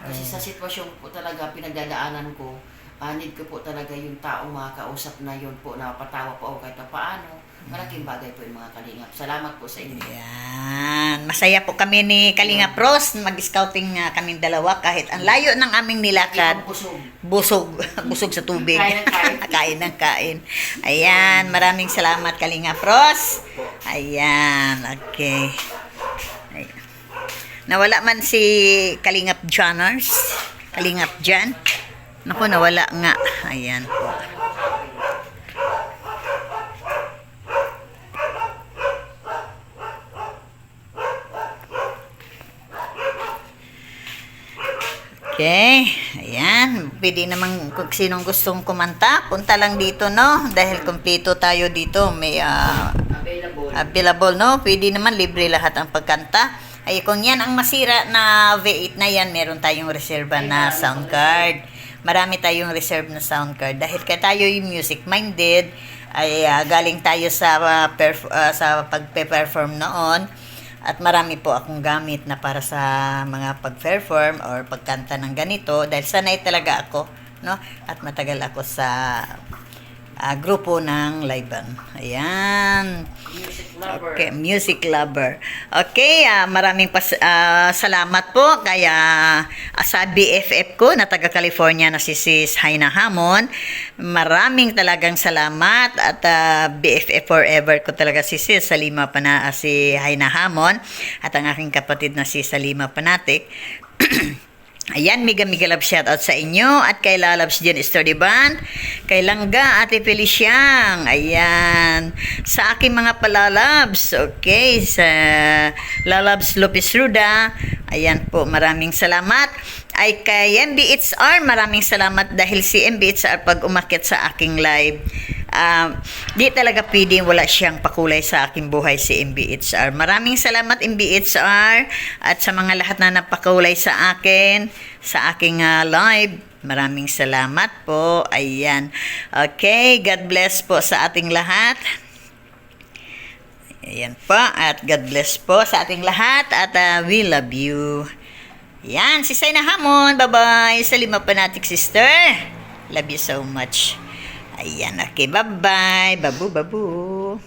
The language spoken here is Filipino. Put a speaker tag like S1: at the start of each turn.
S1: Kasi sa sitwasyon po talaga pinagdadaanan ko, need ko po talaga yung taong makakausap na yun po, na patawa po ako kahit na paano. Malaking bagay po yung mga kalingap. Salamat po sa inyo.
S2: Yan. Masaya po kami ni Kalinga Pros. Mag-scouting nga kaming dalawa kahit ang layo ng aming nilakad.
S1: Busog.
S2: Busog. Busog sa tubig.
S1: Kain ng kain.
S2: Kain ng kain. Ayan. Maraming salamat Kalinga Pros. Ayan. Okay. Ayan. Nawala man si Kalingap Janers. Kalingap Jan. Naku, nawala nga. Ayan po. Okay, ayan. Pwede naman kung sinong gustong kumanta, punta lang dito, no? Dahil kumpleto tayo dito. May available, no? Pwede naman libre lahat ang pagkanta. Ay, kung yan ang masira na V8 na yan, meron tayong reserva na sound card. Marami tayong reserve na sound card. Dahil kaya tayo yung music-minded, ay galing tayo sa pagpe-perform noon. At marami po akong gamit na para sa mga pag-perform or pagkanta ng ganito dahil sanay talaga ako, no? At matagal ako sa grupo ng live band. Ayan.
S1: Music lover.
S2: Okay, music lover. Okay, maraming salamat po kaya sa BFF ko na taga California na si Sis Haina Hamon. Maraming talagang salamat at BFF forever ko talaga si Sis Salima si Haina Hamon at ang aking kapatid na si Salima Panatik. Ayan, mega love shoutout sa inyo at kay Lalabs Jen Story Band, kay Langga, Ate Feliciang, ayan, sa aking mga palalabs, okay, sa Lalabs Lopez Ruda, ayan po, maraming salamat. Ay kay MBHR, maraming salamat dahil si MBHR pag umakyat sa aking live, di talaga pwedeng wala siyang pakulay sa aking buhay si MBHR. Maraming salamat MBHR at sa mga lahat na napakulay sa akin, sa aking live. Maraming salamat po. Ayan. Okay, God bless po sa ating lahat. Ayan po. At God bless po sa ating lahat. At we love you. Yan, si Sayna Hamon. Bye-bye. Salima Panatik sister. Love you so much. Ayan, okay. Bye-bye. Babu.